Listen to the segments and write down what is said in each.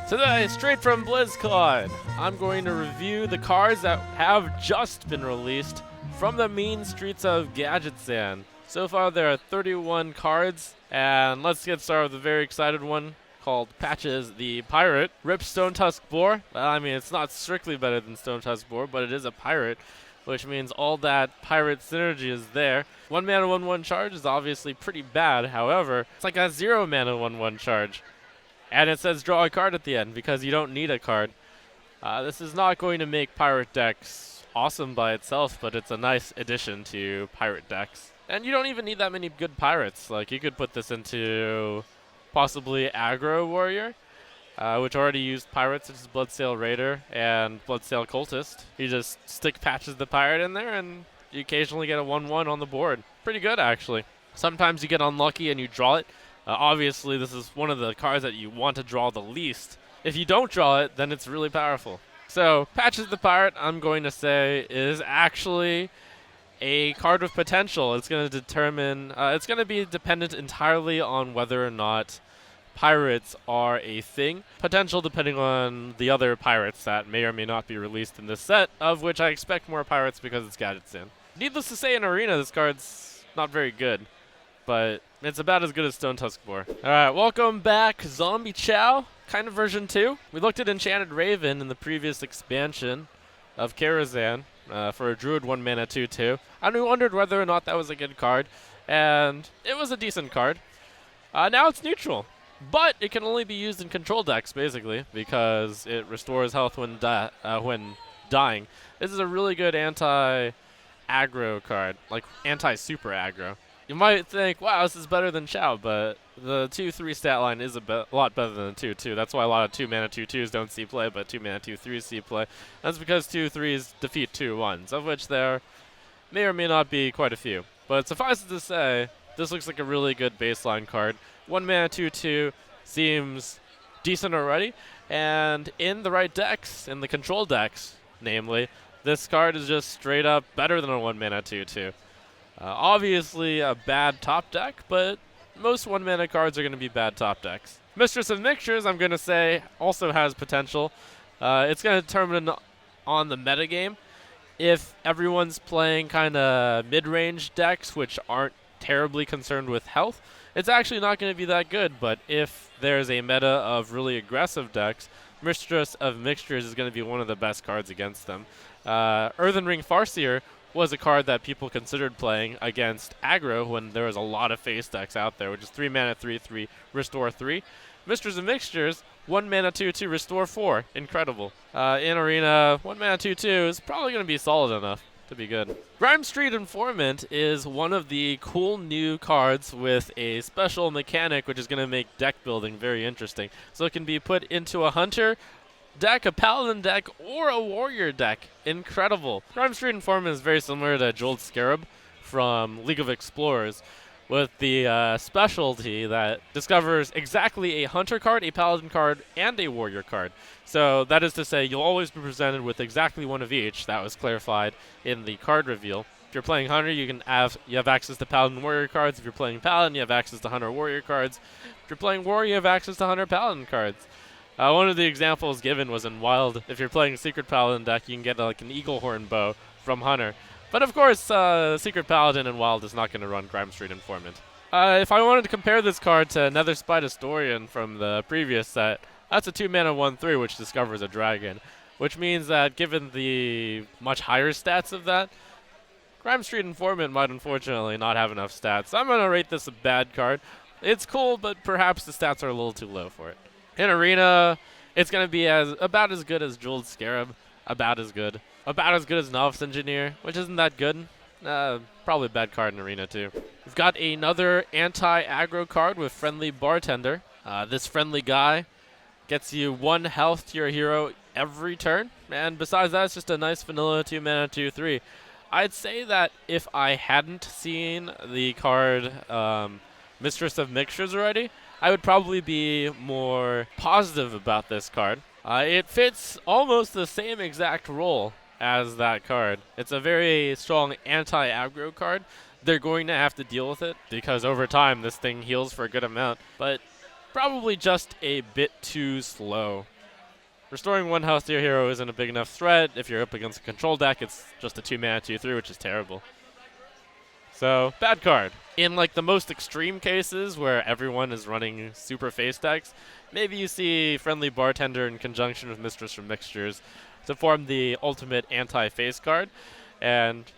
Today, straight from BlizzCon, I'm going to review the cards that have just been released from the Mean Streets of Gadgetzan. So far, there are 31 cards, and let's get started with a very excited one called Patches the Pirate. Rip Stone Tusk Boar. Well, I mean, it's not strictly better than Stone Tusk Boar, but it is a pirate, which means all that pirate synergy is there. 1 mana 1/1 charge is obviously pretty bad, however, it's like a 0 mana 1/1 charge. And it says draw a card at the end because you don't need a card. This is not going to make pirate decks awesome by itself, but it's a nice addition to pirate decks. And you don't even need that many good pirates. Like, you could put this into possibly aggro warrior, which already used pirates such as Bloodsail Raider and Bloodsail Cultist. You just stick Patches the Pirate in there and you occasionally get a 1/1 on the board. Pretty good, actually. Sometimes you get unlucky and you draw it. Obviously, this is one of the cards that you want to draw the least. If you don't draw it, then it's really powerful. So, Patches the Pirate, I'm going to say, is actually a card with potential. It's going to determine, it's going to be dependent entirely on whether or not pirates are a thing. Potential depending on the other pirates that may or may not be released in this set, of which I expect more pirates because it's Gadgetzan. Needless to say, in Arena, this card's not very good, but it's about as good as Stone Tusk Boar. Alright, welcome back, Zombie Chow, kind of version 2. We looked at Enchanted Raven in the previous expansion of Karazhan for a Druid 1 mana 2/2. And we wondered whether or not that was a good card, and it was a decent card. Now it's neutral, but it can only be used in control decks, basically, because it restores health when dying. This is a really good anti-aggro card, like anti-super aggro. You might think, wow, this is better than Chow, but the 2/3 stat line is a lot better than the 2/2. That's why a lot of 2 mana 2/2s don't see play, but 2 mana 2/3s see play. That's because 2/3s defeat 2/1s, of which there may or may not be quite a few. But suffice it to say, this looks like a really good baseline card. 1 mana 2/2 seems decent already, and in the right decks, in the control decks, namely, this card is just straight up better than a 1 mana 2/2. Obviously a bad top deck, but most 1 mana cards are going to be bad top decks. Mistress of Mixtures, I'm going to say, also has potential. It's going to determine on the metagame. If everyone's playing kind of mid-range decks, which aren't terribly concerned with health, it's actually not going to be that good. But if there's a meta of really aggressive decks, Mistress of Mixtures is going to be one of the best cards against them. Earthen Ring Farseer was a card that people considered playing against aggro when there was a lot of face decks out there, which is 3 mana 3/3, restore 3. Mistress of Mixtures, 1 mana 2/2, restore 4. Incredible. In Arena, 1 mana 2/2 is probably going to be solid enough to be good. Grimestreet Informant is one of the cool new cards with a special mechanic which is going to make deck building very interesting. So it can be put into a hunter deck, a paladin deck, or a warrior deck. Incredible. Grimestreet Informant is very similar to Jeweled Scarab from League of Explorers, with the specialty that discovers exactly a hunter card, a paladin card, and a warrior card. So that is to say, you'll always be presented with exactly one of each. That was clarified in the card reveal. If you're playing hunter, you have access to paladin warrior cards. If you're playing paladin, you have access to hunter warrior cards. If you're playing warrior, you have access to hunter paladin cards. One of the examples given was in Wild. If you're playing a Secret Paladin deck, you can get like an Eagle Horn bow from Hunter. But of course, Secret Paladin in Wild is not going to run Grimestreet Informant. If I wanted to compare this card to Netherspite Historian from the previous set, that's a 2 mana 1/3 which discovers a dragon. Which means that given the much higher stats of that, Grimestreet Informant might unfortunately not have enough stats. So I'm going to rate this a bad card. It's cool, but perhaps the stats are a little too low for it. In Arena, it's going to be about as good as Jeweled Scarab, about as good as Novice Engineer, which isn't that good. Probably a bad card in Arena too. We've got another anti-aggro card with Friendly Bartender. This friendly guy gets you 1 health to your hero every turn, and besides that, it's just a nice vanilla 2 mana 2/3. I'd say that if I hadn't seen the card Mistress of Mixtures already, I would probably be more positive about this card. It fits almost the same exact role as that card. It's a very strong anti-aggro card. They're going to have to deal with it because over time this thing heals for a good amount, but probably just a bit too slow. Restoring 1 health to your hero isn't a big enough threat. If you're up against a control deck, it's just a 2-mana 2/3, which is terrible. So, bad card. In like the most extreme cases where everyone is running super face decks, maybe you see friendly Bartender in conjunction with Mistress of Mixtures to form the ultimate anti-face card, and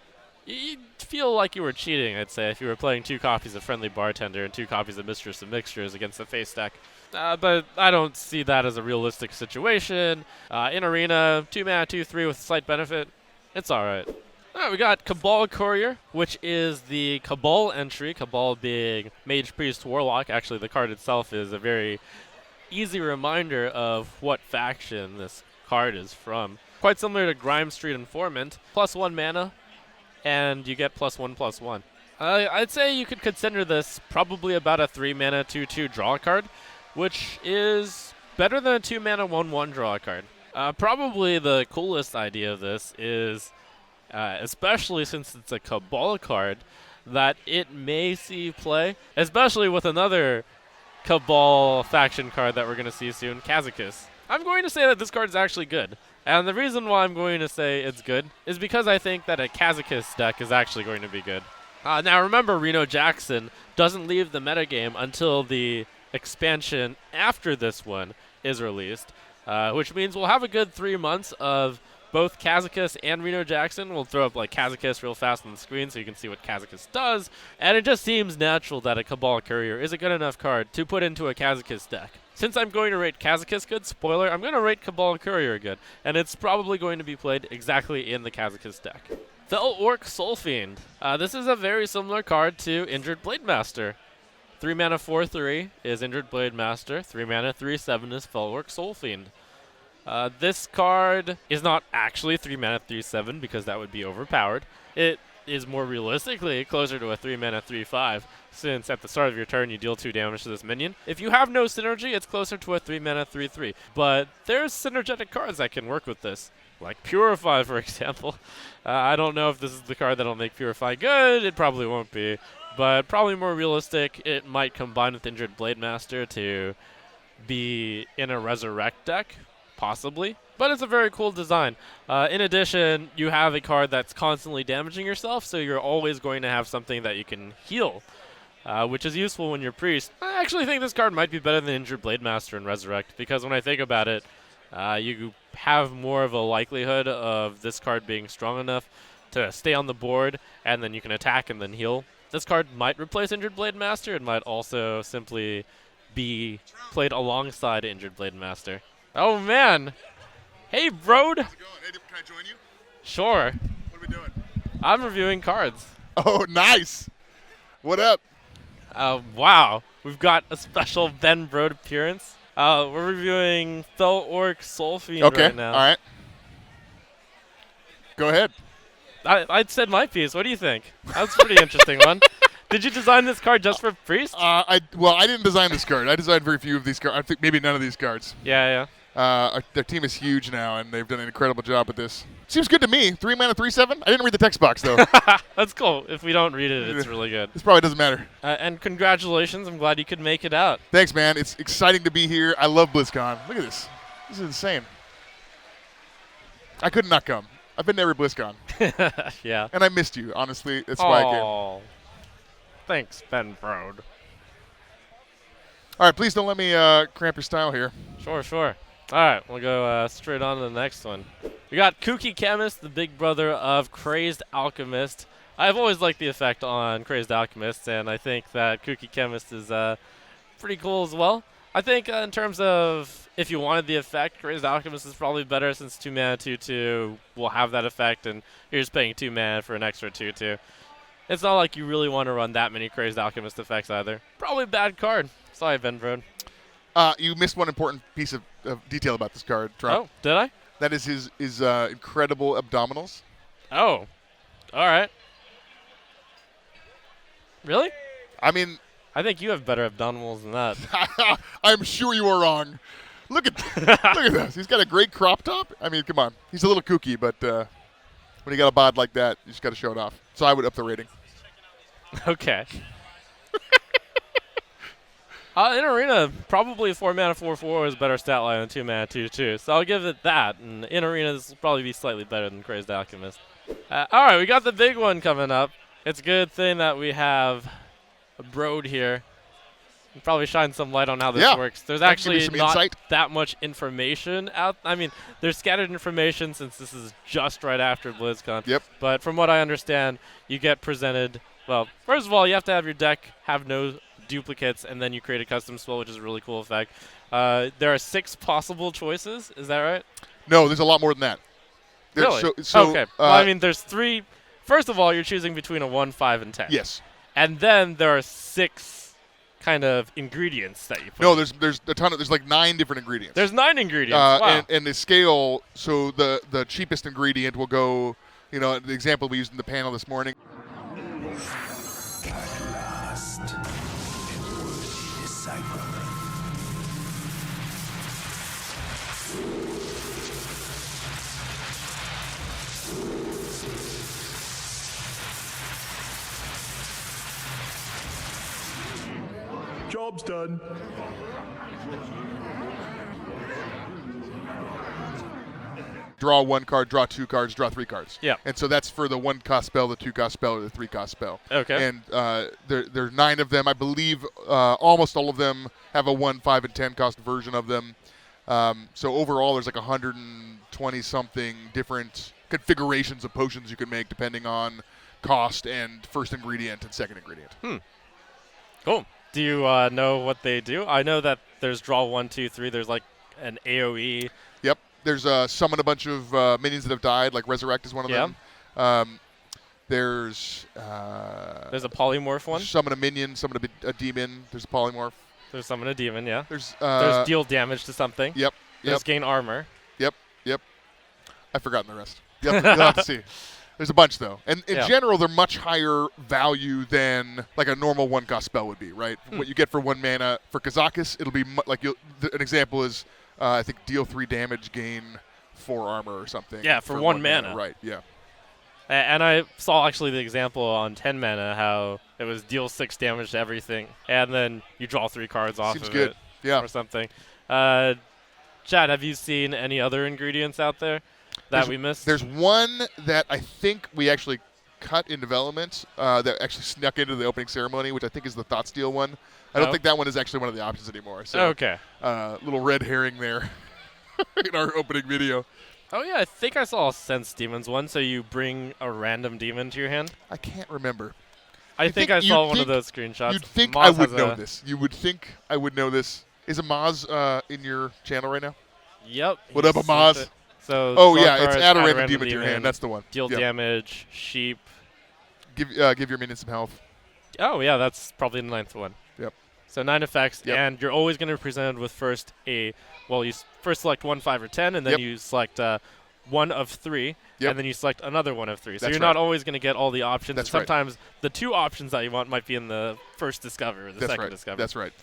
you'd feel like you were cheating, I'd say, if you were playing 2 copies of friendly Bartender and 2 copies of Mistress of Mixtures against a face deck. But I don't see that as a realistic situation. In Arena, 2-mana 2/3 with slight benefit, it's alright. Alright, we got Kabal Courier, which is the Kabal entry, Kabal being Mage, Priest, Warlock. Actually, the card itself is a very easy reminder of what faction this card is from. Quite similar to Grimestreet Informant, +1 mana, and you get +1/+1. I'd say you could consider this probably about a 3-mana 2/2 draw card, which is better than a 2-mana 1/1 draw card. Probably the coolest idea of this is, especially since it's a Kabal card, that it may see play, especially with another Kabal faction card that we're going to see soon, Kazakus. I'm going to say that this card is actually good. And the reason why I'm going to say it's good is because I think that a Kazakus deck is actually going to be good. Now remember, Reno Jackson doesn't leave the metagame until the expansion after this one is released, which means we'll have a good 3 months of both Kazakus and Reno Jackson. We'll throw up like Kazakus real fast on the screen so you can see what Kazakus does, and it just seems natural that a Kabal Courier is a good enough card to put into a Kazakus deck. Since I'm going to rate Kazakus good, spoiler, I'm going to rate Kabal Courier good, and it's probably going to be played exactly in the Kazakus deck. Fel Orc Soulfiend. This is a very similar card to Injured Blade Master. 3-mana 4/3 is Injured Blade Master. 3-mana 3/7 is Fel Orc Soulfiend. This card is not actually 3-mana 3/7 because that would be overpowered. It is more realistically closer to a 3-mana 3/5 since at the start of your turn you deal 2 damage to this minion. If you have no synergy, it's closer to a 3-mana 3/3. But there's synergetic cards that can work with this, like Purify, for example. I don't know if this is the card that'll make Purify good. It probably won't be. But probably more realistic, it might combine with Injured Blade Master to be in a Resurrect deck, possibly. But it's a very cool design. In addition, you have a card that's constantly damaging yourself, so you're always going to have something that you can heal, which is useful when you're Priest. I actually think this card might be better than Injured Blade Master and Resurrect, because when I think about it, you have more of a likelihood of this card being strong enough to stay on the board, and then you can attack and then heal. This card might replace Injured Blade Master. It might also simply be played alongside Injured Blade Master. Oh, man. Hey, Brode. How's it going? Hey, can I join you? Sure. What are we doing? I'm reviewing cards. Oh, nice. What up? Wow. We've got a special Ben Brode appearance. We're reviewing Fel Orc Soulfiend right now. All right. Go ahead. I'd said my piece. What do you think? That's a pretty interesting one. Did you design this card just for Priest? I didn't design this card. I designed very few of these cards. I think maybe none of these cards. Yeah. Their team is huge now, and they've done an incredible job with this. Seems good to me. 3-mana 3/7. I didn't read the text box though. That's cool. If we don't read it, it's really good. This probably doesn't matter. And congratulations. I'm glad you could make it out. Thanks, man. It's exciting to be here. I love BlizzCon. Look at this. This is insane. I could not come. I've been to every BlizzCon. Yeah. And I missed you, honestly. That's why I came. Thanks, Ben Brode. All right, please don't let me cramp your style here. Sure. All right, we'll go straight on to the next one. We got Kooky Chemist, the big brother of Crazed Alchemist. I've always liked the effect on Crazed Alchemist, and I think that Kooky Chemist is pretty cool as well. I think in terms of if you wanted the effect, Crazed Alchemist is probably better since 2-mana 2/2 will have that effect, and you're just paying 2 mana for an extra 2/2. It's not like you really want to run that many Crazed Alchemist effects either. Probably a bad card. Sorry, Ben Brode. You missed one important piece of detail about this card, Trump. Oh, did I? That is his incredible abdominals. Oh, all right. Really? I mean, I think you have better abdominals than that. I'm sure you are wrong. Look at this. He's got a great crop top. I mean, come on. He's a little kooky, but when you got a bod like that, you just got to show it off. So I would up the rating. Okay. In Arena, probably 4 mana 4/4 is better stat line than 2 mana 2/2. So I'll give it that. And in Arena, this will probably be slightly better than Crazed Alchemist. All right, we got the big one coming up. It's a good thing that we have a Broad here. We'll probably shine some light on how this works. There's actually not that much information out. I mean, there's scattered information since this is just right after BlizzCon. Yep. But from what I understand, you get presented. Well, first of all, you have to have your deck have no duplicates, and then you create a custom spell, which is a really cool effect. There are 6 possible choices. Is that right? No, there's a lot more than that. Really? Okay. Well, I mean, there's 3. First of all, you're choosing between a 1, 5, and 10. Yes. And then there are 6 kind of ingredients that you put. No, there's a ton of. There's like 9 different ingredients. There's 9 ingredients. Wow. And the scale. So the cheapest ingredient will go. You know, the example we used in the panel this morning. Job's done. Draw 1 card, draw 2 cards, draw 3 cards. Yeah. And so that's for the 1-cost spell, the 2-cost spell, or the 3-cost spell. Okay. And there's 9 of them. I believe almost all of them have a 1, 5, and 10-cost version of them. So overall, there's like 120-something different configurations of potions you can make depending on cost and first ingredient and second ingredient. Cool. Do you know what they do? I know that there's draw 1, 2, 3. There's like an AoE. Yep. There's summon a bunch of minions that have died, like Resurrect is one of them. There's a polymorph one. Summon a minion, summon a demon. There's a polymorph. There's summon a demon, yeah. There's deal damage to something. Yep. There's gain armor. Yep. I've forgotten the rest. You'll have to see. There's a bunch, though. And in general, they're much higher value than like a normal 1-cost spell would be, right? What you get for 1 mana. For Kazakus, it'll be like an example is, I think, deal 3 damage, gain 4 armor or something. Yeah, for 1 mana. Right, yeah. And I saw actually the example on 10 mana how it was deal 6 damage to everything, and then you draw 3 cards off Seems of good. it Yeah. or something. Chad, have you seen any other ingredients out there that we missed? There's one that I think we actually cut in development that actually snuck into the opening ceremony, which I think is the Thoughtsteal one. I don't think that one is actually one of the options anymore. So, okay. Little red herring there in our opening video. Oh, yeah, I think I saw a Sense Demons one, so you bring a random demon to your hand. I can't remember. I think I saw one of those screenshots. You'd think Maz I would know this. You would think I would know this. Is Amaz in your channel right now? Yep. What up, Amaz? So it's cards, add a random demon to your hand. That's the one. Deal damage, sheep. Give your minions some health. Oh, yeah, that's probably the 9th one. Yep. So 9 effects, and you're always going to be presented with first you first select 1, 5, or 10, and then you select 1 of 3, and then you select another 1 of 3. So you're not always going to get all the options. That's sometimes the 2 options that you want might be in the first discover or the second discover. That's right.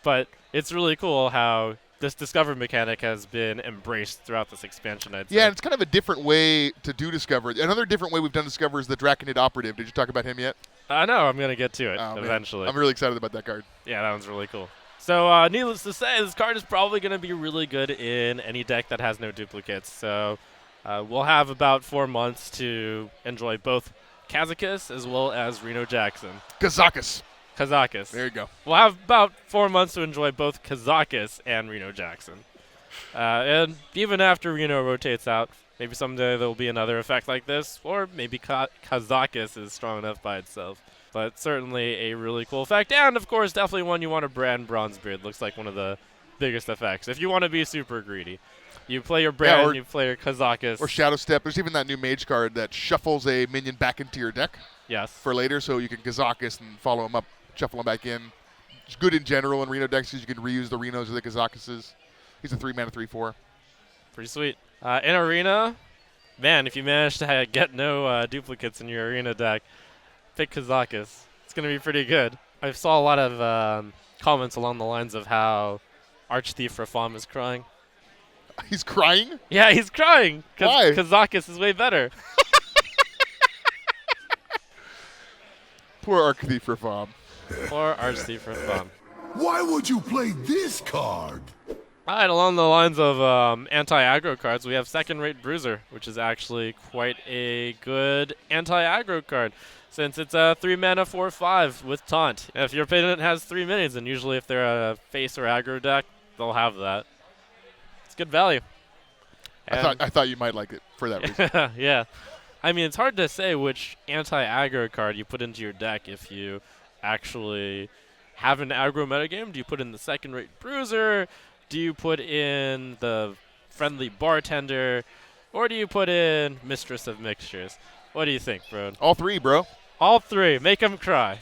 But it's really cool how this discover mechanic has been embraced throughout this expansion, I'd say. Yeah, it's kind of a different way to do discover. Another different way we've done discover is the Draconid Operative. Did you talk about him yet? No, I'm going to get to it eventually. I'm really excited about that card. Yeah, that one's really cool. So needless to say, this card is probably going to be really good in any deck that has no duplicates. So we'll have about 4 months to enjoy both Kazakus as well as Reno Jackson. Kazakus. There you go. We'll have about 4 months to enjoy both Kazakus and Reno Jackson. And even after Reno rotates out, maybe someday there will be another effect like this, or maybe Kazakus is strong enough by itself. But certainly a really cool effect, and of course definitely one you want to brand Bronzebeard. Looks like one of the biggest effects. If you want to be super greedy, you play your brand, you play your Kazakus. Or Shadow Step. There's even that new Mage card that shuffles a minion back into your deck. Yes. For later, so you can Kazakus and follow him up, shuffle him back in. It's good in general in Reno decks because you can reuse the Renos or the Kazakuses. He's a 3-mana 3/4. Pretty sweet. In Arena, man, if you manage to get no duplicates in your Arena deck, pick Kazakus. It's going to be pretty good. I saw a lot of comments along the lines of how Archthief Rafam is crying. He's crying? Yeah, he's crying. Why? Kazakus is way better. Poor Archthief Rafam. Poor Archthief Rafam. Why would you play this card? All right, along the lines of anti-aggro cards, we have second-rate Bruiser, which is actually quite a good anti-aggro card, since it's a 3-mana 4/5 with Taunt. If your opponent has 3 minions, and usually if they're a face or aggro deck, they'll have that. It's good value. I thought you might like it for that reason. Yeah. I mean, it's hard to say which anti-aggro card you put into your deck if you actually have an aggro metagame. Do you put in the second-rate Bruiser? Do you put in the friendly Bartender? Or do you put in Mistress of Mixtures? What do you think, bro? All three, bro. All three. Make them cry.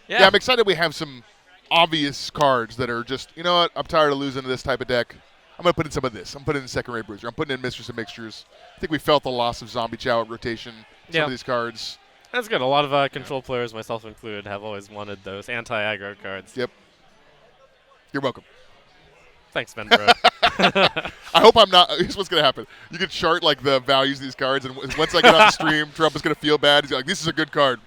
Yeah, I'm excited we have some obvious cards that are just, you know what, I'm tired of losing to this type of deck. I'm going to put in some of this. I'm putting in second-rate Bruiser. I'm putting in Mistress of Mixtures. I think we felt the loss of Zombie Chow at rotation. Some of these cards. That's good. A lot of control players, myself included, have always wanted those anti-aggro cards. Yep. You're welcome. Thanks, Ben, bro. I hope I'm not. Here's what's going to happen. You can chart like the values of these cards, and once I get on the stream, Trump is going to feel bad. He's like, this is a good card.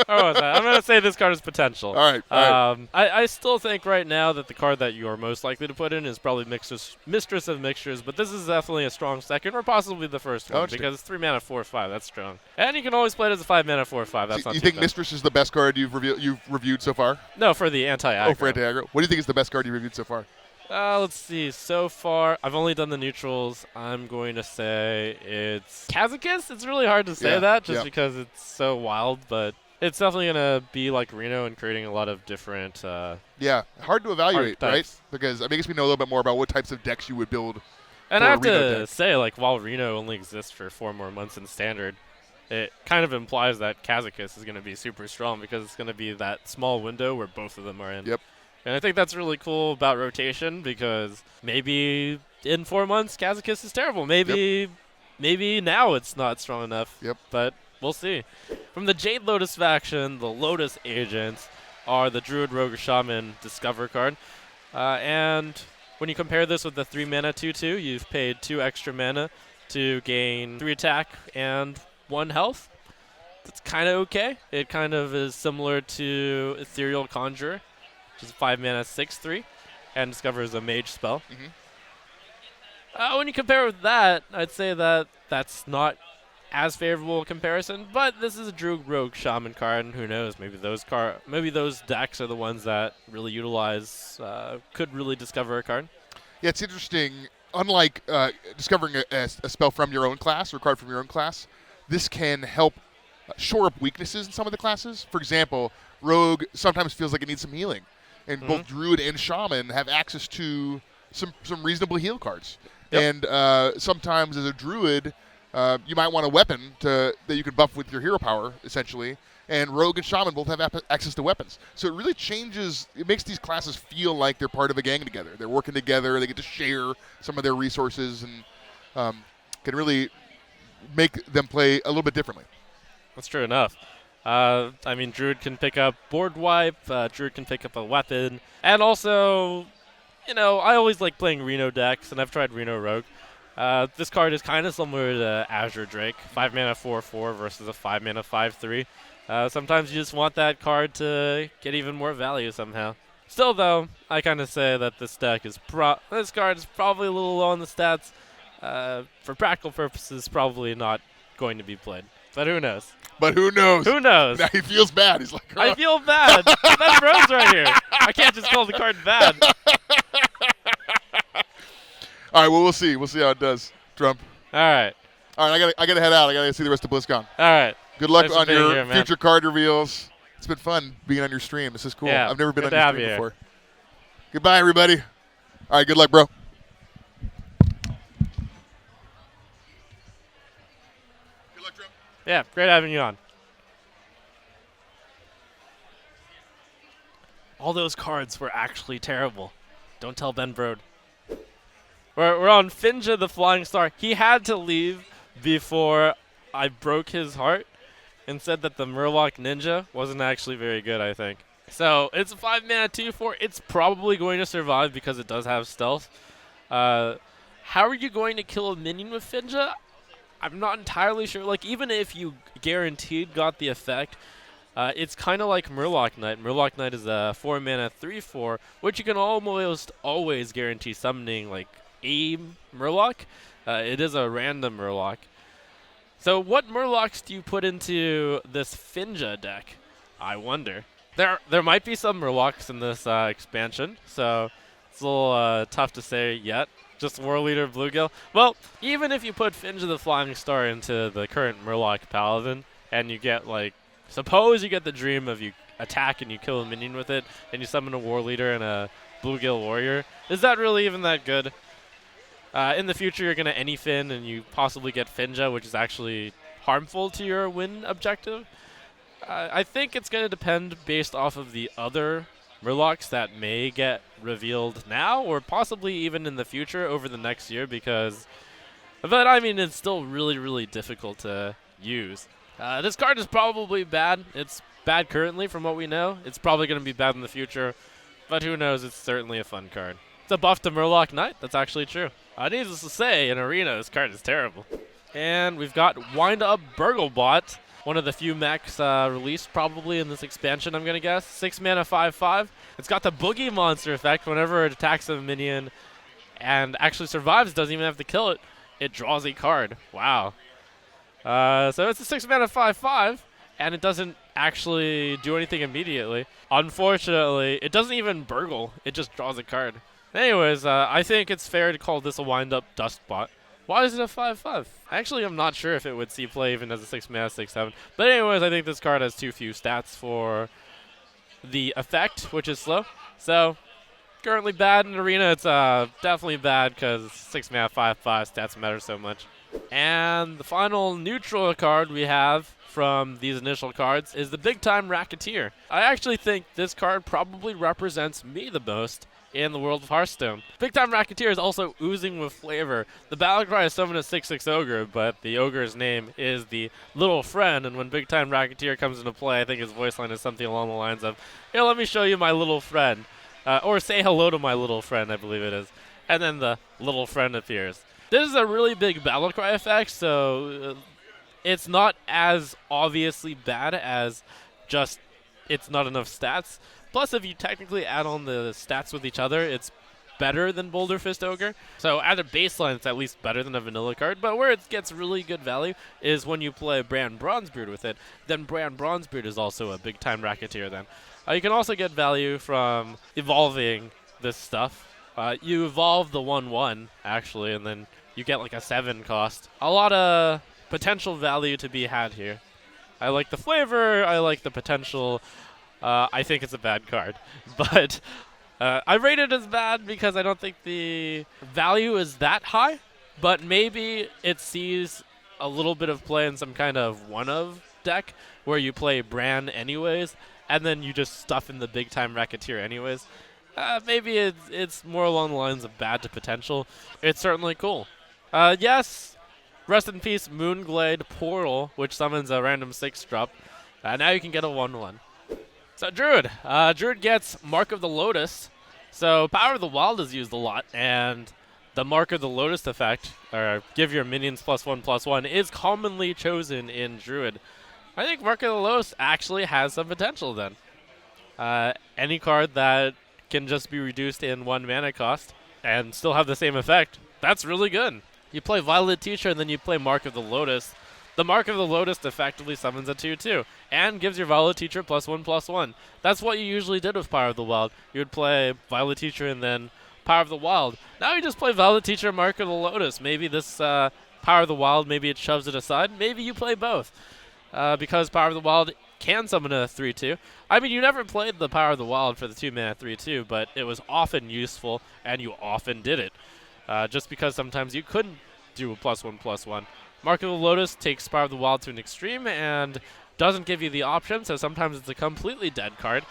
I'm going to say this card is potential. All right. I still think right now that the card that you are most likely to put in is probably Mistress of Mixtures, but this is definitely a strong second, or possibly the first one, because it's 3-mana 4/5. That's strong. And you can always play it as a 5-mana 4/5. That's not you too think bad. Mistress is the best card you've reviewed so far? No, for the anti-aggro. Oh, for anti-aggro. What do you think is the best card you've reviewed so far? Let's see. So far, I've only done the neutrals. I'm going to say it's Kazakus. It's really hard to say that just because it's so wild, but it's definitely going to be like Reno and creating a lot of different hard to evaluate, right? archetypes. Because I guess we know a little bit more about what types of decks you would build. And for I a have Reno to deck. say, like, while Reno only exists for 4 more months in Standard, it kind of implies that Kazakus is going to be super strong because it's going to be that small window where both of them are in. Yep. And I think that's really cool about rotation because maybe in 4 months Kazakus is terrible. Maybe now it's not strong enough. Yep. But we'll see. From the Jade Lotus faction, the Lotus Agents are the Druid, Rogue, or Shaman Discover card. And when you compare this with the 3-mana 2/2, you've paid 2 extra mana to gain 3 attack and 1 health. That's kind of okay. It kind of is similar to Ethereal Conjurer, which is 5-mana 6/3, and discovers a mage spell. When you compare with that, I'd say that that's not as favorable a comparison, but this is a Druid, Rogue, Shaman card, and who knows, maybe those decks are the ones that really utilize, could really discover a card. Yeah, it's interesting. Unlike discovering a spell from your own class or a card from your own class, this can help shore up weaknesses in some of the classes. For example, Rogue sometimes feels like it needs some healing. And both Druid and Shaman have access to some reasonable heal cards. Yep. And sometimes as a Druid, you might want a weapon that you can buff with your hero power, essentially. And Rogue and Shaman both have access to weapons. So it really it makes these classes feel like they're part of a gang together. They're working together, they get to share some of their resources, and can really make them play a little bit differently. That's true enough. I mean, Druid can pick up board wipe, Druid can pick up a weapon, and also, I always like playing Reno decks, and I've tried Reno Rogue. This card is kind of similar to Azure Drake, 5-mana 4/4 versus a 5-mana 5/3. Sometimes you just want that card to get even more value somehow. Still, though, I kind of say that this card is probably a little low on the stats. For practical purposes, probably not going to be played. But who knows? Who knows? Now he feels bad. He's like, I feel bad. Ben Bro's right here. I can't just call the card bad. All right, well, we'll see. We'll see how it does, Trump. All right. I gotta head out. I gotta see the rest of BlizzCon. All right. Good luck Thanks on for being your here, man. future card reveals. It's been fun being on your stream. This is cool. Yeah, I've never been good on to your have stream you here. before. Goodbye, everybody. All right, good luck, bro. Good luck, Trump. Yeah, great having you on. All those cards were actually terrible. Don't tell Ben Brode. We're on Finja the Flying Star. He had to leave before I broke his heart and said that the Murloc Ninja wasn't actually very good, I think. So it's a 5-mana 2/4. It's probably going to survive because it does have stealth. How are you going to kill a minion with Finja? I'm not entirely sure. Like, even if you guaranteed got the effect, It's kind of like Murloc Knight. Murloc Knight is a 4-mana 3/4, which you can almost always guarantee summoning like a Murloc. It is a random Murloc. So what Murlocs do you put into this Finja deck? I wonder. There might be some Murlocs in this expansion, so it's a little tough to say yet. Just War Leader Bluegill. Well, even if you put Finja the Flying Star into the current Murloc Paladin, and you get like, suppose you get the dream of you attack and you kill a minion with it, and you summon a War Leader and a Bluegill Warrior, is that really even that good? In the future, you're going to Anyfin, and you possibly get Finja, which is actually harmful to your win objective. I think it's going to depend based off of the other Murlocs that may get revealed now, or possibly even in the future over the next year, but I mean, it's still really, really difficult to use. This card is probably bad. It's bad currently from what we know. It's probably going to be bad in the future, but who knows, it's certainly a fun card. It's a buff to Murloc Knight, that's actually true. Needless to say, in Arena, this card is terrible. And we've got Wind Up Burglebot, one of the few mechs released probably in this expansion, I'm going to guess. 6 mana, 5/5. It's got the Boogie Monster effect. Whenever it attacks a minion and actually survives, doesn't even have to kill it, it draws a card. Wow. So it's a 6 mana, 5/5, and it doesn't actually do anything immediately. Unfortunately, it doesn't even burgle. It just draws a card. Anyways, I think it's fair to call this a wind-up Dustbot. Why is it a 5/5? Actually, I'm not sure if it would see play even as a 6 mana, 6/7. But anyways, I think this card has too few stats for the effect, which is slow. So, currently bad in Arena. It's definitely bad because 6 mana, 5/5 stats matter so much. And the final neutral card we have from these initial cards is the Big Time Racketeer. I actually think this card probably represents me the most in the world of Hearthstone. Big Time Racketeer is also oozing with flavor. The battle cry is summon a 6/6 ogre, but the ogre's name is the little friend, and when Big Time Racketeer comes into play, I think his voice line is something along the lines of, "Here, let me show you my little friend," or "Say hello to my little friend," I believe it is. And then the little friend appears. This is a really big battle cry effect, so it's not as obviously bad as just it's not enough stats. Plus, if you technically add on the stats with each other, it's better than Boulder Fist Ogre. So at a baseline, it's at least better than a vanilla card. But where it gets really good value is when you play Brand Bronzebeard with it. Then Brand Bronzebeard is also a Big Time Racketeer then. You can also get value from evolving this stuff. You evolve the 1/1, actually, and then you get like a 7 cost. A lot of potential value to be had here. I like the flavor. I like the potential. I think it's a bad card. But I rate it as bad because I don't think the value is that high. But maybe it sees a little bit of play in some kind of one-of deck where you play Bran anyways, and then you just stuff in the Big Time Racketeer anyways. Maybe it's more along the lines of bad to potential. It's certainly cool. Yes, rest in peace Moonglade Portal, which summons a random 6-drop. Now you can get a 1/1. So Druid. Druid gets Mark of the Lotus. So Power of the Wild is used a lot, and the Mark of the Lotus effect, or give your minions +1/+1, is commonly chosen in Druid. I think Mark of the Lotus actually has some potential then. Any card that can just be reduced in 1 mana cost and still have the same effect, that's really good. You play Violet Teacher and then you play Mark of the Lotus. The Mark of the Lotus effectively summons a 2/2 and gives your Violet Teacher +1/+1. That's what you usually did with Power of the Wild. You would play Violet Teacher and then Power of the Wild. Now you just play Violet Teacher, Mark of the Lotus. Maybe this Power of the Wild, maybe it shoves it aside. Maybe you play both because Power of the Wild can summon a 3/2. I mean, you never played the Power of the Wild for the 2 mana 3/2, but it was often useful and you often did it. Just because sometimes you couldn't do a +1/+1. Mark of the Lotus takes Power of the Wild to an extreme and doesn't give you the option, so sometimes it's a completely dead card.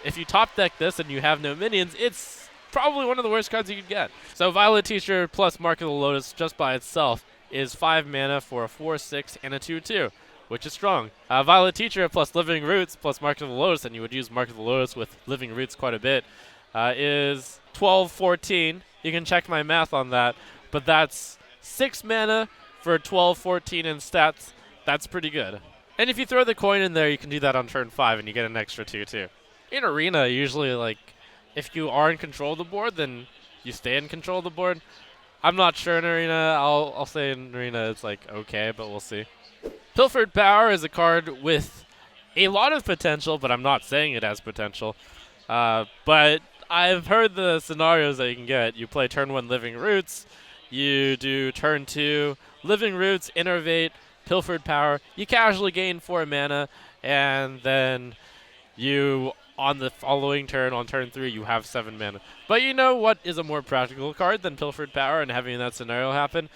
If you top deck this and you have no minions, it's probably one of the worst cards you could get. So Violet Teacher plus Mark of the Lotus just by itself is 5 mana for a 4/6 and a 2/2, which is strong. Violet Teacher plus Living Roots plus Mark of the Lotus, and you would use Mark of the Lotus with Living Roots quite a bit, is 12/14. You can check my math on that, but that's 6 mana for 12/14 in stats. That's pretty good. And if you throw the coin in there, you can do that on turn 5, and you get an extra 2 too. In Arena, usually, like, if you are in control of the board, then you stay in control of the board. I'm not sure in Arena. I'll say in Arena it's like okay, but we'll see. Pilfered Power is a card with a lot of potential, but I'm not saying it has potential. But I've heard the scenarios that you can get. You play turn 1 Living Roots, you do turn 2 Living Roots, Innervate, Pilfered Power. You casually gain 4 mana, and then you, on the following turn, on turn 3, you have 7 mana. But you know what is a more practical card than Pilfered Power and having that scenario happen?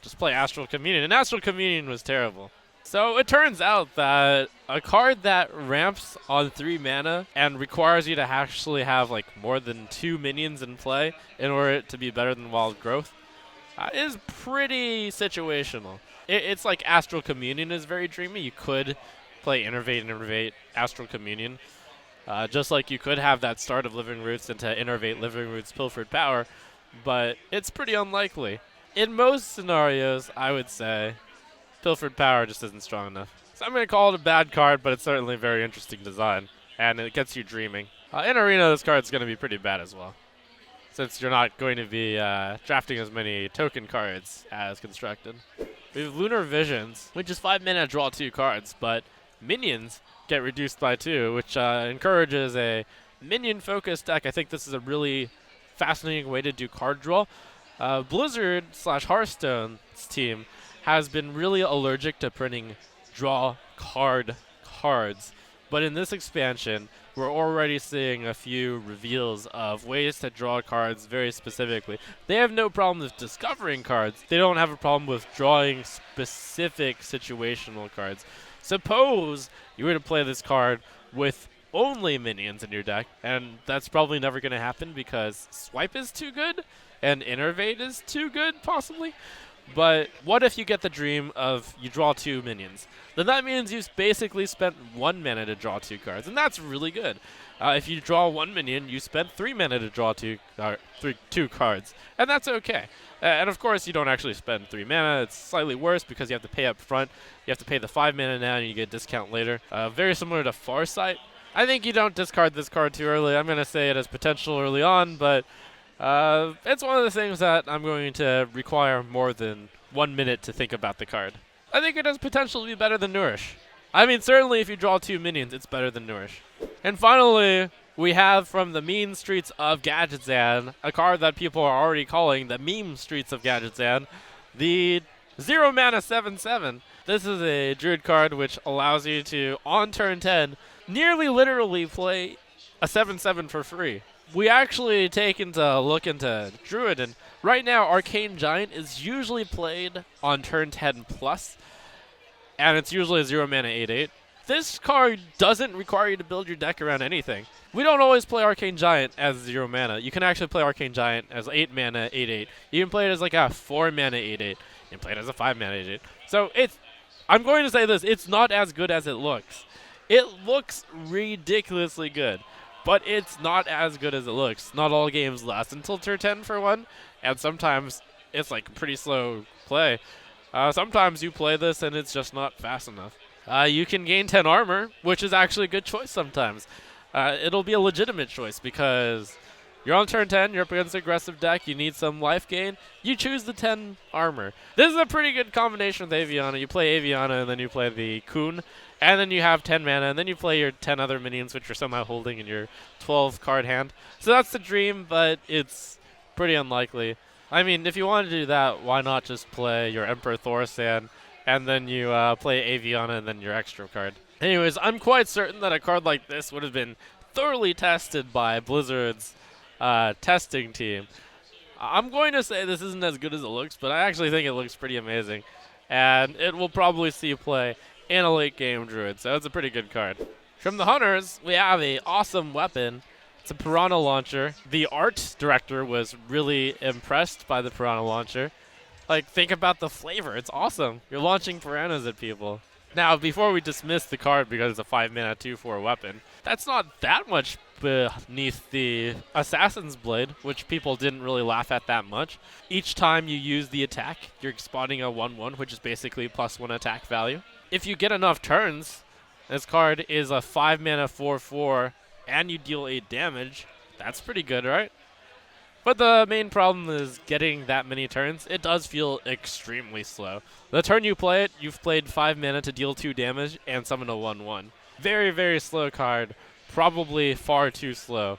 Just play Astral Communion, and Astral Communion was terrible. So it turns out that a card that ramps on 3 mana and requires you to actually have like more than 2 minions in play in order to be better than Wild Growth is pretty situational. It's like Astral Communion is very dreamy. You could play Innervate, Astral Communion. Just like you could have that start of Living Roots into Innervate, Living Roots, Pilfered Power, but it's pretty unlikely. In most scenarios, I would say Pilfered Power just isn't strong enough. So I'm going to call it a bad card, but it's certainly a very interesting design, and it gets you dreaming. In Arena, this card's going to be pretty bad as well, since you're not going to be drafting as many token cards as constructed. We have Lunar Visions, which is 5 mana, draw 2 cards, but minions get reduced by 2, which encourages a minion-focused deck. I think this is a really fascinating way to do card draw. Blizzard/Hearthstone's team has been really allergic to printing draw cards, but in this expansion, we're already seeing a few reveals of ways to draw cards very specifically. They have no problem with discovering cards. They don't have a problem with drawing specific situational cards. Suppose you were to play this card with only minions in your deck, and that's probably never going to happen because Swipe is too good and Innervate is too good, possibly. But what if you get the dream of you draw 2 minions? Then that means you've basically spent 1 mana to draw 2 cards, and that's really good. If you draw 1 minion, you spent 3 mana to draw 2 cards, and that's okay. And of course, you don't actually spend 3 mana. It's slightly worse because you have to pay up front. You have to pay the 5 mana now, and you get a discount later. Very similar to Farsight. I think you don't discard this card too early. I'm going to say it has potential early on, but it's one of the things that I'm going to require more than 1 minute to think about the card. I think it has potential to be better than Nourish. I mean, certainly if you draw 2 minions, it's better than Nourish. And finally, we have from the Mean Streets of Gadgetzan, a card that people are already calling the Mean Streets of Gadgetzan, the 0 mana 7/7. This is a Druid card which allows you to, on turn 10, nearly literally play a 7/7 for free. We actually taken a look into Druid, and right now Arcane Giant is usually played on turn 10 plus, and it's usually a 0 mana 8/8. This card doesn't require you to build your deck around anything. We don't always play Arcane Giant as 0 mana. You can actually play Arcane Giant as 8 mana 8/8. You can play it as like a 4 mana 8/8. You can play it as a 5 mana 8/8. So I'm going to say this, it's not as good as it looks. It looks ridiculously good, but it's not as good as it looks. Not all games last until turn 10 for one, and sometimes it's like pretty slow play. Sometimes you play this and it's just not fast enough. You can gain 10 armor, which is actually a good choice sometimes. It'll be a legitimate choice because you're on turn 10, you're up against an aggressive deck, you need some life gain, you choose the 10 armor. This is a pretty good combination with Aviana. You play Aviana and then you play the Kun, and then you have 10 mana, and then you play your 10 other minions which you're somehow holding in your 12 card hand. So that's the dream, but it's pretty unlikely. I mean, if you want to do that, why not just play your Emperor Thorsan, and then you play Aviana and then your extra card. Anyways, I'm quite certain that a card like this would have been thoroughly tested by Blizzard's testing team. I'm going to say this isn't as good as it looks, but I actually think it looks pretty amazing. And it will probably see play in a late game Druid, so it's a pretty good card. From the Hunters, we have a awesome weapon. It's a Piranha launcher. The art director was really impressed by the Piranha launcher. Like, think about the flavor. It's awesome. You're launching piranhas at people. Now, before we dismiss the card because it's a 5 mana 2/4 weapon, that's not that much beneath the Assassin's Blade, which people didn't really laugh at that much. Each time you use the attack, you're spawning a 1/1, which is basically +1 attack value. if you get enough turns, this card is a 5 mana 4/4, and you deal 8 damage. That's pretty good, right? But the main problem is getting that many turns. It does feel extremely slow. The turn you play it, you've played 5 mana to deal 2 damage and summon a 1/1. Very, very slow card. Probably far too slow.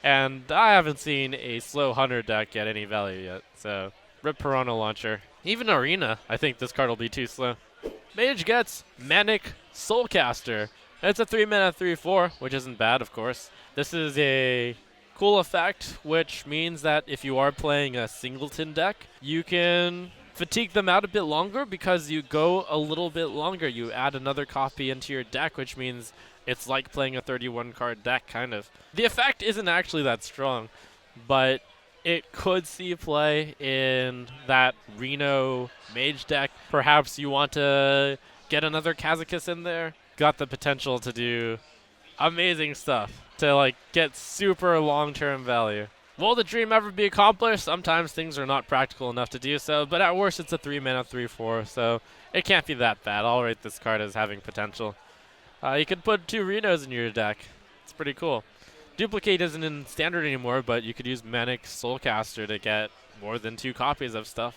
And I haven't seen a slow Hunter deck get any value yet. So, rip Piranha Launcher. Even Arena, I think this card will be too slow. Mage gets Manic Soulcaster. It's a 3 mana 3/4, which isn't bad, of course. This is a cool effect, which means that if you are playing a singleton deck, you can fatigue them out a bit longer because you go a little bit longer. You add another copy into your deck, which means it's like playing a 31 card deck, kind of. The effect isn't actually that strong, but it could see play in that Reno Mage deck. Perhaps you want to get another Kazakus in there. Got the potential to do amazing stuff, to like get super long-term value. Will the dream ever be accomplished? Sometimes things are not practical enough to do so, but at worst it's a 3 mana 3/4, so it can't be that bad. I'll rate this card as having potential. You could put 2 Renos in your deck. It's pretty cool. Duplicate isn't in standard anymore, but you could use Manic Soulcaster to get more than 2 copies of stuff.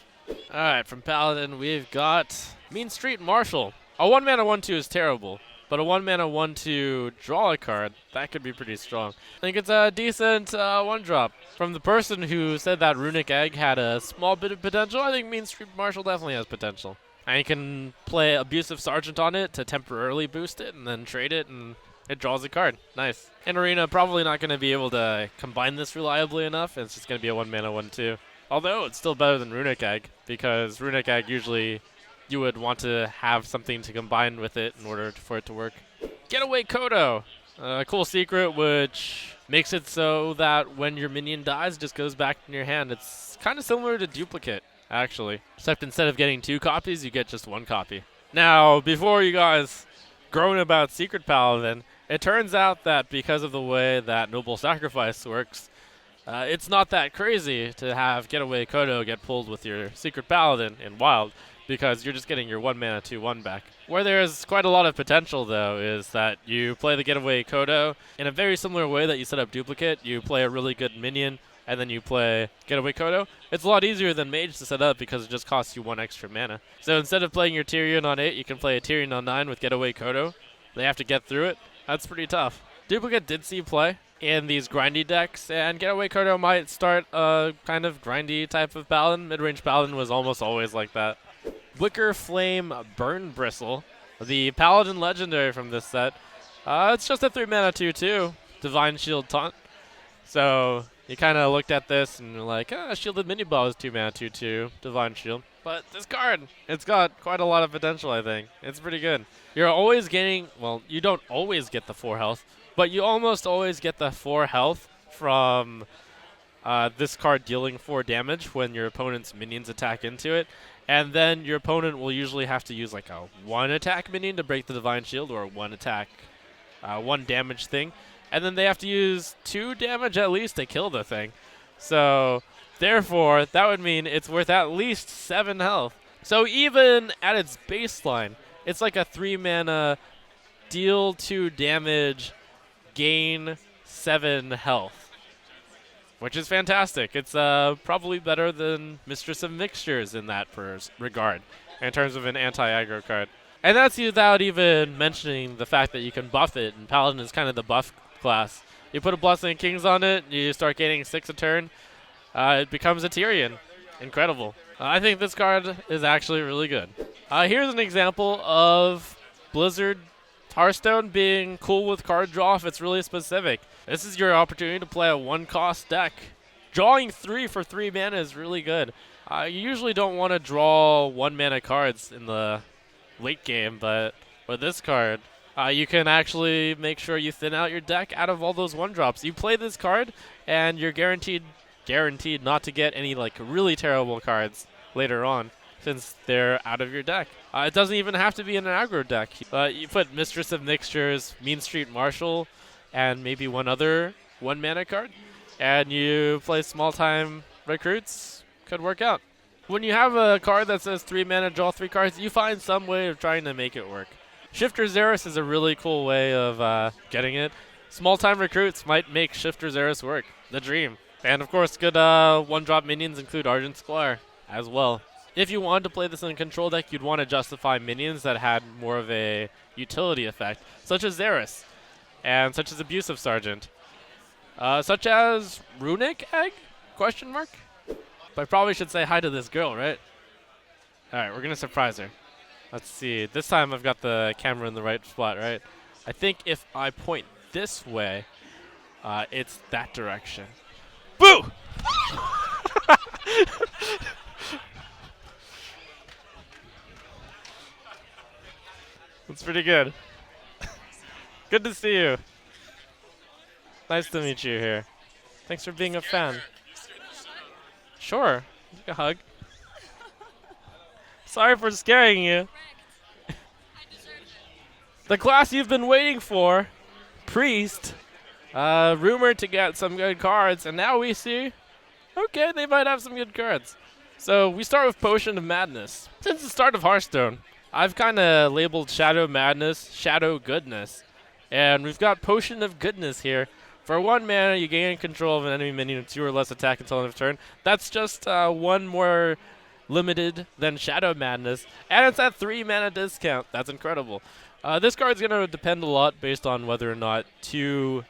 Alright, from Paladin we've got Meanstreet Marshal. A 1 mana 1/2 is terrible, but a 1 mana 1/2 draw a card, that could be pretty strong. I think it's a decent 1-drop. From the person who said that Runic Egg had a small bit of potential, I think Meanstreet Marshal definitely has potential. And you can play Abusive Sergeant on it to temporarily boost it and then trade it, and it draws a card. Nice. In Arena, probably not going to be able to combine this reliably enough. It's just going to be a 1 mana 1/2. Although it's still better than Runic Egg, because Runic Egg usually you would want to have something to combine with it in order for it to work. Getaway Kodo. A cool secret which makes it so that when your minion dies, it just goes back in your hand. It's kind of similar to Duplicate, actually. Except instead of getting 2 copies, you get just 1 copy. Now, before you guys groan about Secret Paladin, it turns out that because of the way that Noble Sacrifice works, it's not that crazy to have Getaway Kodo get pulled with your Secret Paladin in Wild, because you're just getting your 1 mana 2/1 back. Where there's quite a lot of potential, though, is that you play the Getaway Kodo in a very similar way that you set up Duplicate. You play a really good minion, and then you play Getaway Kodo. It's a lot easier than Mage to set up because it just costs you 1 extra mana. So instead of playing your Tyrion on 8, you can play a Tyrion on 9 with Getaway Kodo. They have to get through it. That's pretty tough. Duplicate did see play in these grindy decks, and Getaway Kodo might start a kind of grindy type of Paladin. Mid-range Paladin was almost always like that. Wickerflame Burnbristle, the Paladin legendary from this set. It's just a 3 mana 2/2 Divine Shield Taunt. So you kind of looked at this and you're like, Shielded Mini Ball is 2 mana 2/2 Divine Shield. But this card, it's got quite a lot of potential, I think. It's pretty good. You're always getting, well, you don't always get the 4 health, but you almost always get the 4 health from this card dealing 4 damage when your opponent's minions attack into it. And then your opponent will usually have to use like a 1 attack minion to break the Divine Shield, or a 1 attack, 1 damage thing. And then they have to use 2 damage at least to kill the thing. So therefore, that would mean it's worth at least 7 health. So even at its baseline, it's like a 3 mana, deal 2 damage, gain 7 health. Which is fantastic. It's probably better than Mistress of Mixtures in that regard, in terms of an anti-aggro card. And that's without even mentioning the fact that you can buff it, and Paladin is kind of the buff class. You put a Blessing of Kings on it, you start gaining 6 a turn, it becomes a Tyrion. Incredible. I think this card is actually really good. Here's an example of Blizzard Hearthstone being cool with card draw if it's really specific. This is your opportunity to play a 1-cost deck. Drawing 3 for 3 mana is really good. You usually don't want to draw 1 mana cards in the late game, but with this card, you can actually make sure you thin out your deck out of all those 1-drops. You play this card, and you're guaranteed not to get any like really terrible cards later on, since they're out of your deck. It doesn't even have to be in an aggro deck. You put Mistress of Mixtures, Meanstreet Marshal, and maybe 1 other 1 mana card, and you play small-time recruits. Could work out. When you have a card that says 3 mana, draw 3 cards, you find some way of trying to make it work. Shifter Xeris is a really cool way of getting it. Small-time recruits might make Shifter Xeris work. The dream. And of course, good one-drop minions include Argent Squire as well. If you wanted to play this in a control deck, you'd want to justify minions that had more of a utility effect, such as Xeris, and such as Abusive Sergeant, such as Runic Egg? Question mark? But I probably should say hi to this girl, right? All right, we're going to surprise her. Let's see. This time I've got the camera in the right spot, right? I think if I point this way, it's that direction. Boo! That's pretty good. Good to see you. Nice to meet you here. Thanks for being a fan. Sure. A hug. Sorry for scaring you. The class you've been waiting for, Priest, rumored to get some good cards, and now we see, okay, they might have some good cards. So we start with Potion of Madness. Since the start of Hearthstone, I've kind of labeled Shadow Madness, Shadow Goodness. And we've got Potion of Goodness here. For 1 mana, you gain control of an enemy minion with 2 or less attack until end of turn. That's just 1 more limited than Shadow Madness. And it's at 3 mana discount. That's incredible. This card's going to depend a lot based on whether or not 2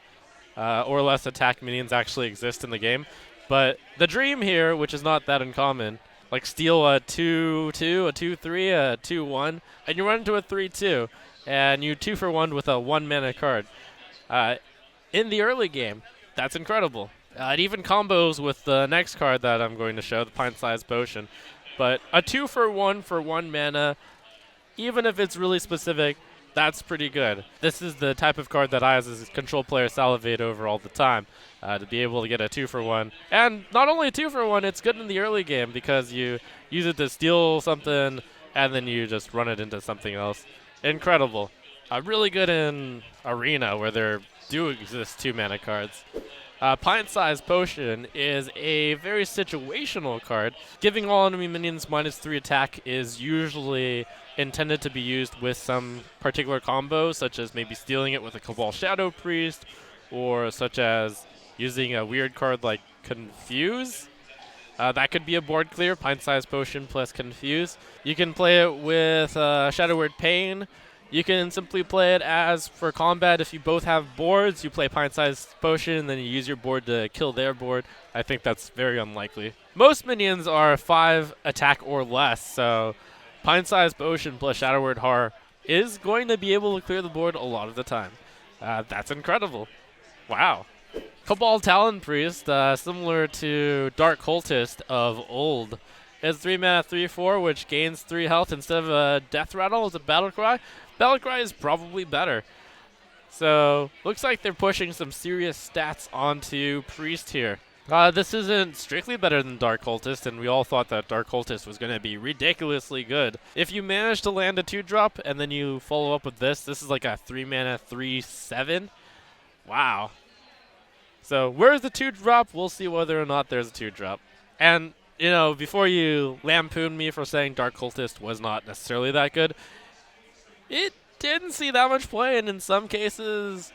or less attack minions actually exist in the game. But the dream here, which is not that uncommon, like steal a 2-2, a 2-3, a 2-1, and you run into a 3-2, and you 2-for-1 with a 1 mana card. In the early game, that's incredible. It even combos with the next card that I'm going to show, the Pint-Size Potion. But a 2-for-1 for 1 mana, even if it's really specific, that's pretty good. This is the type of card that I as a control player salivate over all the time, to be able to get a 2-for-1. And not only a 2-for-1, it's good in the early game because you use it to steal something and then you just run it into something else. Incredible. Really good in Arena where there do exist 2 mana cards. Pint-Size Potion is a very situational card. Giving all enemy minions -3 attack is usually intended to be used with some particular combo, such as maybe stealing it with a Cabal Shadow Priest, or such as using a weird card like Confuse. That could be a board clear, Pint-Size Potion plus Confuse. You can play it with Shadow Word Pain. You can simply play it as for combat. If you both have boards, you play Pint-Size Potion, and then you use your board to kill their board. I think that's very unlikely. Most minions are 5 attack or less, so Pint-Size Potion plus Shadow Word Horror is going to be able to clear the board a lot of the time. That's incredible. Wow. Cabal Talon Priest, similar to Dark Cultist of old, is 3 mana 3/4, which gains 3 health instead of a Death Rattle as a Battle Cry. Battle Cry is probably better. So, looks like they're pushing some serious stats onto Priest here. This isn't strictly better than Dark Cultist, and we all thought that Dark Cultist was going to be ridiculously good. If you manage to land a 2-drop and then you follow up with this is like a 3 mana 3/7. Wow. So, where's the 2-drop? We'll see whether or not there's a 2-drop. And, you know, before you lampoon me for saying Dark Cultist was not necessarily that good, it didn't see that much play, and in some cases,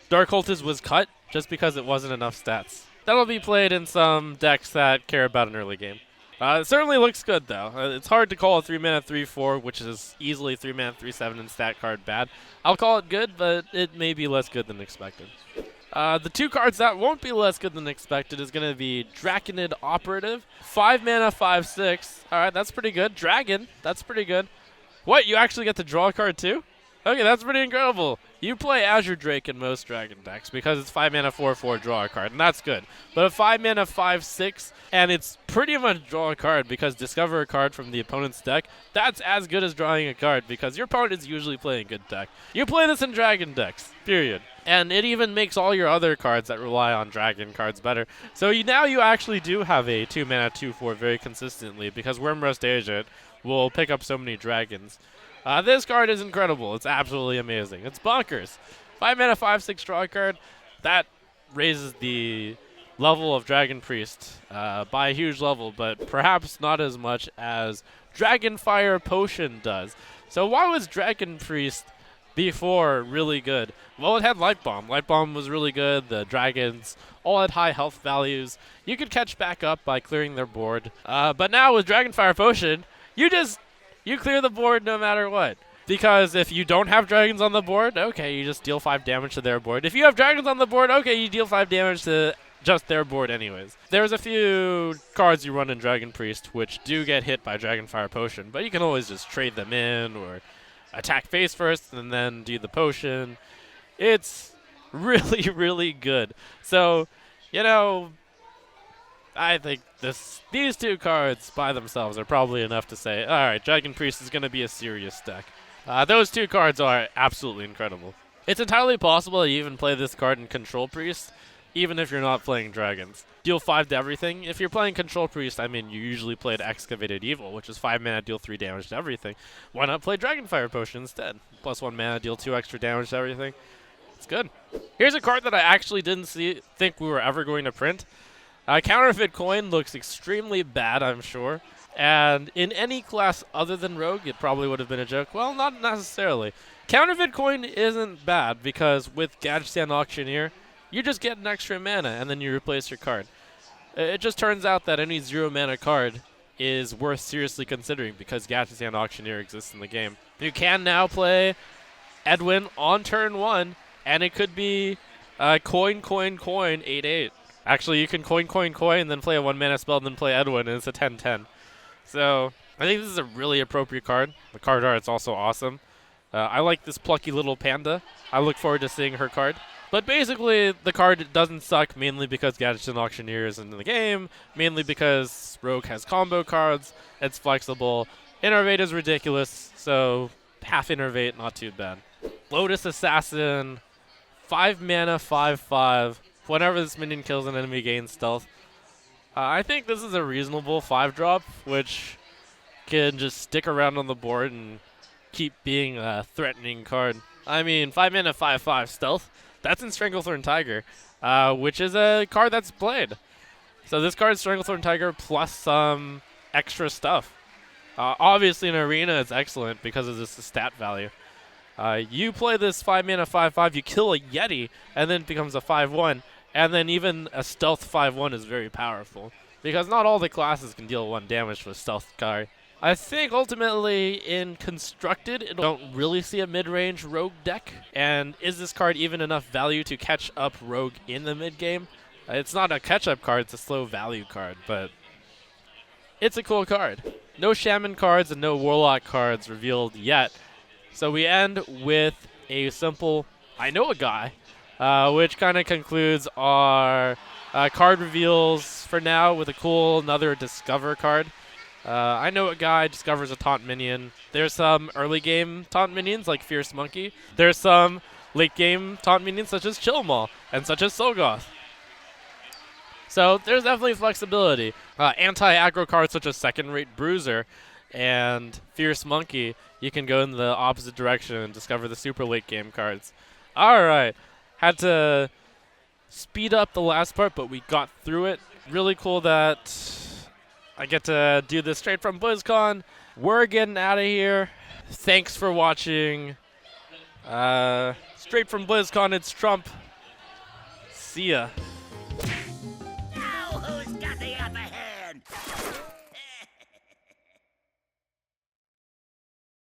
Dark Cultist was cut just because it wasn't enough stats. That'll be played in some decks that care about an early game. It certainly looks good, though. It's hard to call a 3 mana 3/4, which is easily 3 mana 3/7 and stat card bad. I'll call it good, but it may be less good than expected. The 2 cards that won't be less good than expected is going to be Draconid Operative. 5 mana 5/6. All right, that's pretty good. Dragon, that's pretty good. What, you actually get to draw a card too? Okay, that's pretty incredible. You play Azure Drake in most Dragon decks because it's 5 mana 4/4 draw a card, and that's good. But a 5 mana 5/6, and it's pretty much draw a card because discover a card from the opponent's deck, that's as good as drawing a card because your opponent is usually playing good deck. You play this in Dragon decks, period. And it even makes all your other cards that rely on Dragon cards better. So now you actually do have a 2 mana 2/4 very consistently because Wormrust Agent will pick up so many dragons. This card is incredible. It's absolutely amazing. It's bonkers. 5 mana 5/6 draw card. That raises the level of Dragon Priest by a huge level, but perhaps not as much as Dragonfire Potion does. So why was Dragon Priest before really good? Well, it had Light Bomb. Light Bomb was really good. The dragons all had high health values. You could catch back up by clearing their board. But now with Dragonfire Potion, you clear the board no matter what. Because if you don't have dragons on the board, okay, you just deal 5 damage to their board. If you have dragons on the board, okay, you deal 5 damage to just their board anyways. There's a few cards you run in Dragon Priest which do get hit by Dragonfire Potion, but you can always just trade them in or attack face first and then do the potion. It's really, really good. So, you know, I think these 2 cards by themselves are probably enough to say, all right, Dragon Priest is going to be a serious deck. Those 2 cards are absolutely incredible. It's entirely possible to even play this card in Control Priest, even if you're not playing dragons. Deal 5 to everything. If you're playing Control Priest, I mean, you usually played Excavated Evil, which is 5 mana, deal 3 damage to everything. Why not play Dragonfire Potion instead? Plus 1 mana, deal 2 extra damage to everything. It's good. Here's a card that I actually didn't think we were ever going to print. Counterfeit Coin looks extremely bad, I'm sure. And in any class other than Rogue, it probably would have been a joke. Well, not necessarily. Counterfeit Coin isn't bad because with Gadgetzan Auctioneer, you just get an extra mana and then you replace your card. It just turns out that any 0 mana card is worth seriously considering because Gadgetzan Auctioneer exists in the game. You can now play Edwin on turn 1, and it could be coin, 8/8. Actually, you can coin, and then play a 1 mana spell and then play Edwin, and it's a 10/10. So I think this is a really appropriate card. The card art's also awesome. I like this plucky little panda. I look forward to seeing her card. But basically, the card doesn't suck mainly because Gadgetzan Auctioneer is in the game, mainly because Rogue has combo cards, it's flexible. Innervate is ridiculous, so half Innervate, not too bad. Lotus Assassin, 5 mana, 5/5. Whenever this minion kills an enemy, gains stealth. I think this is a reasonable 5-drop, which can just stick around on the board and keep being a threatening card. I mean, 5 mana, 5/5 stealth. That's in Stranglethorn Tiger, which is a card that's played. So this card is Stranglethorn Tiger plus some extra stuff. Obviously in Arena it's excellent because of this stat value. You play this 5 mana 5/5, you kill a Yeti, and then it becomes a 5/1, and then even a stealth 5/1 is very powerful because not all the classes can deal 1 damage with stealth card. I think ultimately in Constructed, I don't really see a mid-range Rogue deck. And is this card even enough value to catch up Rogue in the mid-game? It's not a catch-up card, it's a slow value card, but it's a cool card. No Shaman cards and no Warlock cards revealed yet. So we end with a simple I Know a Guy, which kind of concludes our card reveals for now with a cool another Discover card. I Know a Guy discovers a taunt minion. There's some early game taunt minions like Fierce Monkey. There's some late game taunt minions such as Chillmaw and such as Solgoth. So there's definitely flexibility. Anti-aggro cards such as Second Rate Bruiser and Fierce Monkey, you can go in the opposite direction and discover the super late game cards. Alright, had to speed up the last part, but we got through it. Really cool that I get to do this straight from BlizzCon. We're getting out of here. Thanks for watching. Straight from BlizzCon, it's Trump. See ya.